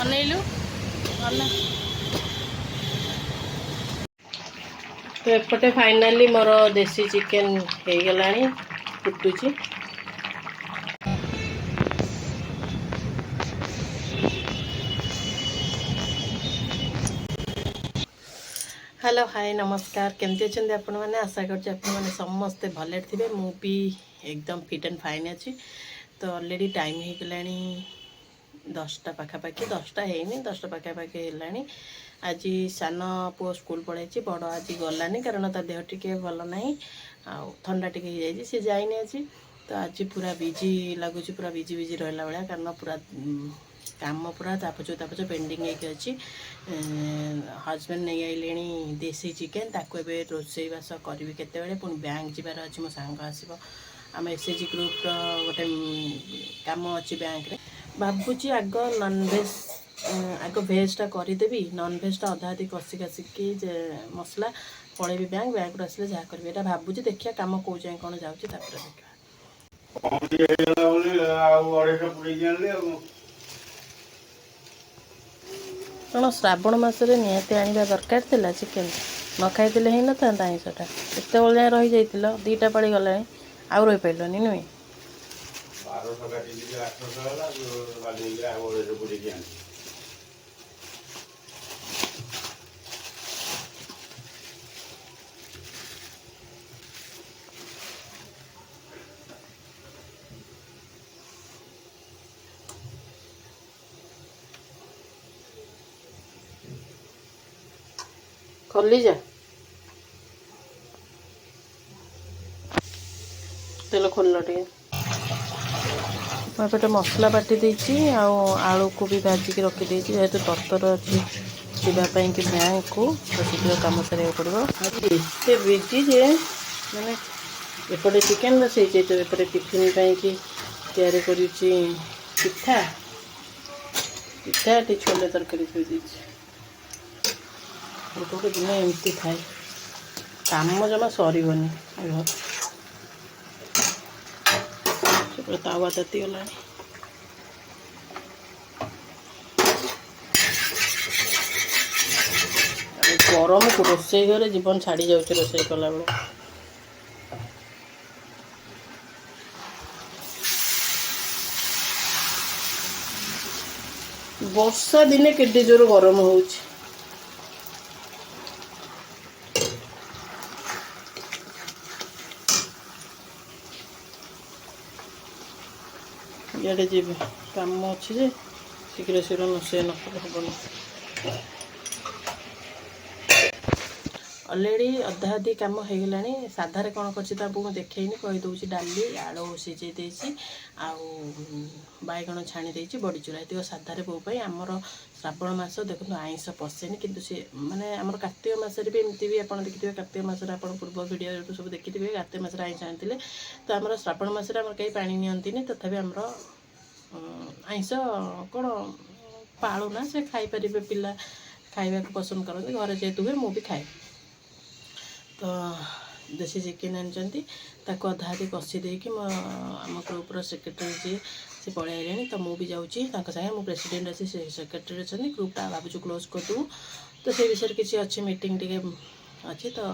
अनैलु तो एपटे फाइनाली मोर देसी चिकेन हो गला फुटुची। हेलो हाय नमस्कार केमती अच्छा आपण मैंने आशा कर समस्ते भले थे मु भी एकदम फिट एंड फाइन अच्छी। तो ऑलरेडी टाइम हो गला 10टा पाखापाखि 10टा है 10टा पाखापाखि है। आज सान पुओ स्कूल पड़े बड़ आज गलानी कारण ता देह टिके भल ना ठंडा टे सी जाइनि आज। तो आज पूरा बिजी लगुच पूरा बिजी बिजी रहा भाया कारण पूरा काम पूरा तापच पेंडिंग अच्छी। हजबैंड नहीं आइले देसी चिकेन ताको ए रोसईवास करी केते पुणी बैंक जीवार अच्छी मो सांग आसब आम एसएचजी ग्रुप गोटे काम अच्छी बैंक रे भावुची आग नॉनवेज आग भेजटा करदेवी नॉनवेजटा अधा अधी कषि कासिकी मसला पलैबी बैंक बैंक आसले जहाँ करी यहाँ भावुची देखिए कम कौ जाए कौन जाऊँगी देखा कौन श्रावण मसरे निहाती आने दरकार थिला चिकेन न खाई ही न था आईंसटा एत जाए रही जाइल 2टा पाड़ी गला आउ रही पार्लनि नुहे खोली जा तेल खोल टे मुझे मसला बाटी देती आलू को भी भाजिक रखीदे जेहेतु तत्तर अच्छी जावाई कि बैंक को तो शीघ्र कम सारे पड़ो एत बिजी जे मैंने एपटे चिकेन बसई तो एपटे टिफिन कि तैयारी कर पिठा पिठा छोले तरकारी थी गोटे दिन एमती थाए काम जमा सरबनी तावा ताती गला गरम को रोसई घरे जीवन छाड़ी जाऊँ रोसई कला बेला वर्षा दिने केते जोर गरम हो इे जी कम अच्छी जे शीघ्र शीघ्र नसे नकले हेनी अलरेडी अधा अधी कम हो गला साधार कौन कर देखनी कहीदे डाली आलू सीझे देसी बैगण छाणी देती बड़ी चूरा ये साधारे बो आमर श्रावण मास देखो आईंष पशेनि किंतु सी माने आमर कार्तिक मासरे भी एमती भी आप देखिए कार्तिक मासरे आप पूर्व भिडियो सब देखिए कार्तिक मासरे आईंष आनी तो आम श्रावण मासरे आम कहीं पानी नियंती तथापि आमर आईंष कौन पालुना से खाईपर पिला खाइबा पसंद करते घर जेहेतु हुए मुझे खाए। तो देसी चिकेन आनी अधा अधी कषि देकी आम ग्रुपर सेक्रेटरी जी से पलि आइले तो मुझे जाऊँगी सागे मो प्रेसिडेंट अच्छी सेक्रेटरी अच्छा ग्रुपटा भावुँ क्लोज करदू तो से विषय किसी अच्छी मीटिंग टे अच्छी तो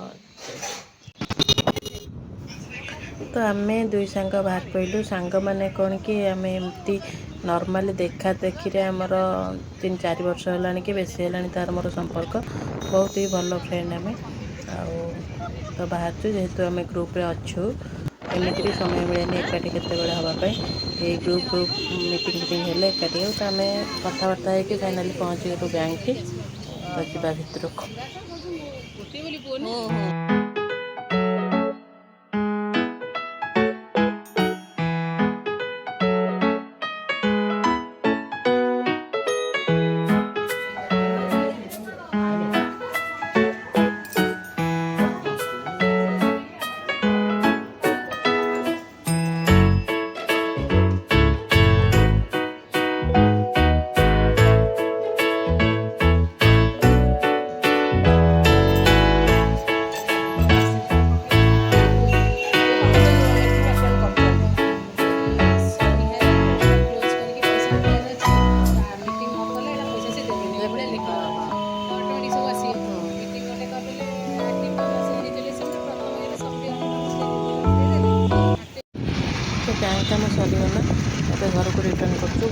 आम दुई सांग बाहर पड़ू सांग मैंने कौन कि आम एमती नॉर्मली देखा देखी आमर 3-4 वर्ष है कि बेसी है तार मोर संपर्क बहुत ही भल फ्रेंड आम तो बाहर जेहेतु आम ग्रुप अच्छु एमती भी समय मिले एकाठी केत हाँपाई ये ग्रुप मीटिंग फिटिंग हेल्ले एकाठी हो तो आम कथबार्ता होगी फाइनाली पहुँची गलु बैंक तो जा भितर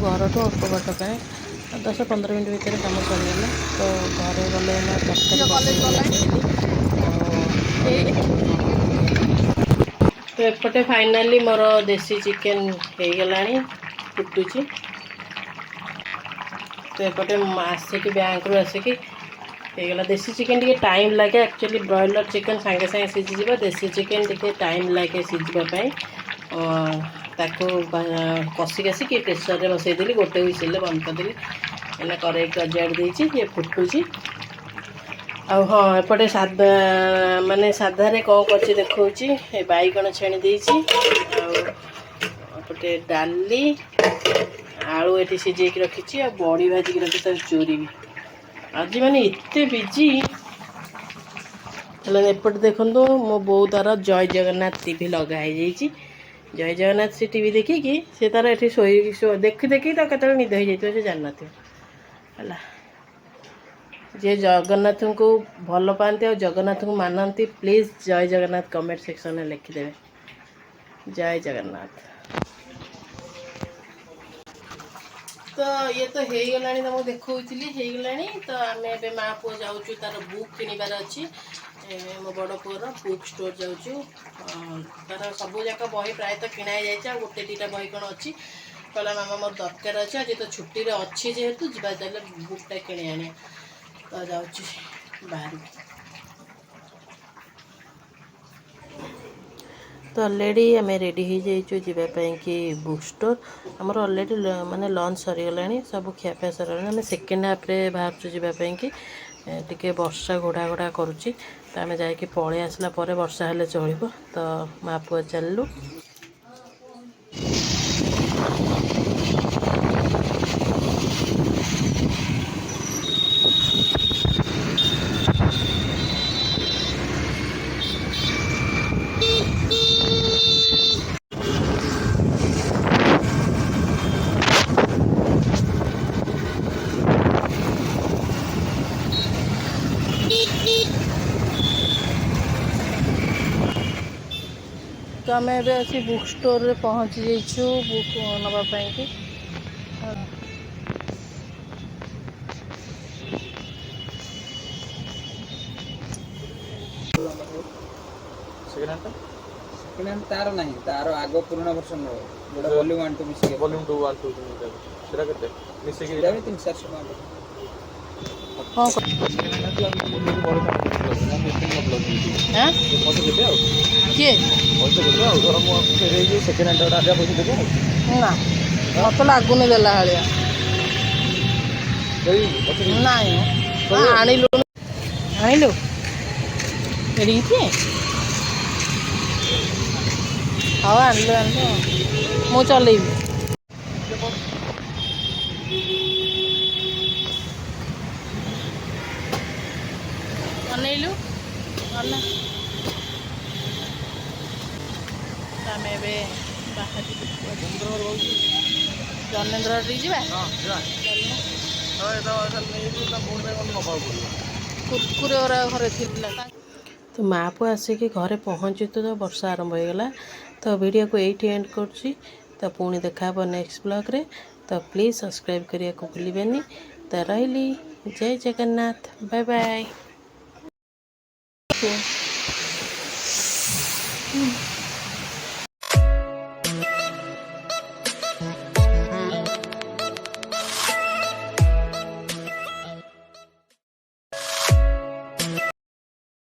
घरठू अल्प बाट का 10-15 मिनट भितर कम सरीगला। तो घरे गले तो एपटे फाइनाली मोर देसी चिकेन हो गला फुटुची। तो एपटे आसिक बैंक रू आसिक होगला। देसी चिकेन टी टाइम लगे एक्चुअली ब्रॉयलर चिकेन सांगे सांगे सीझीज। देसी चिकेन टी टाइम लगे सीझापी ताको कषिक आसिक प्रेसर रे बसईदेली गोटे हुइसिल बंद करदेली। एना कड़ाई अजाड़ देती ये फुटुची। आ हाँ एपटे सादा माने साधारे कौन कर देखा बैगण छेणी देती आउटे डाली आलू ये सीझे रखी आ बड़ी भाजिक रखी चोरी भी आज माने एते बिजी एपटे देखो मो बो तार जय जगन्नाथ टीवी लगाई जय जगन्नाथ से टीवी देखिकी सी तार ये शो देखी देखी तो केत निद हो जाए जान है। जे जगन्नाथ को भल पाती और जगन्नाथ को मानती प्लीज जय जगन्नाथ कमेंट सेक्शन में लिखिदेवे जय जगन्नाथ। तो ये तो हो गला तुमको देखी होगला। तो आम ए माँ पुओ जाऊँ तार बुक किणवार अच्छी मो बड़ पुओर बुक स्टोर जाऊँ तार सब जाक बही प्रायतः किणा जाए गोटे दीटा बही कौन अच्छी कहला मामा मोर दरकार अच्छे आज तो छुट्टी अच्छी जेहेतु जा बुकटा किणी आने तो जाऊँ बाहर। तो ऑलरेडी आम रेडी हो जावाई कि बुक स्टोर आमर ऑलरेडी माने लंच सरीगला सब खियापिया सर आम सेकेंड हाफ्रे बाहर जावाई कि टिके वर्षा घोड़ा घोड़ा करुच्ची। तो आम जा पलि आसला वर्षा हेले चलो। तो माँ पुआ चलू तो आम ए बुक स्टोर रे पहुँची जाइछु बुक नापाई कि सेकेंड हैंड तार नहीं तार आगो पुराना वर्जन जोड़ा वॉल्यूम 1 2 मिसिके वॉल्यूम 2 1 2 सेटा केते मिसिके सेटा भी 300 टका हाँ हाँ किए सेकेंड हैंड आजा पैसे देबो ना मत लगुनि देला भाया ना आणिलु आणिलु एडी हाँ आणलु आणलु मु चलेबी अनैलु गला आम ए बाहर जनेन्द्र कुरकुरे घर थी। तो माँ पुआ आसिक घरे पहुँची तो वर्षा आरंभ हो गला। तो वीडियो को यही एंड कर तो पुणी देखा नेक्स्ट ब्लॉग रे। तो प्लीज़ सब्सक्राइब करने को भूलिए। तो रही जय जगन्नाथ बाय बाय।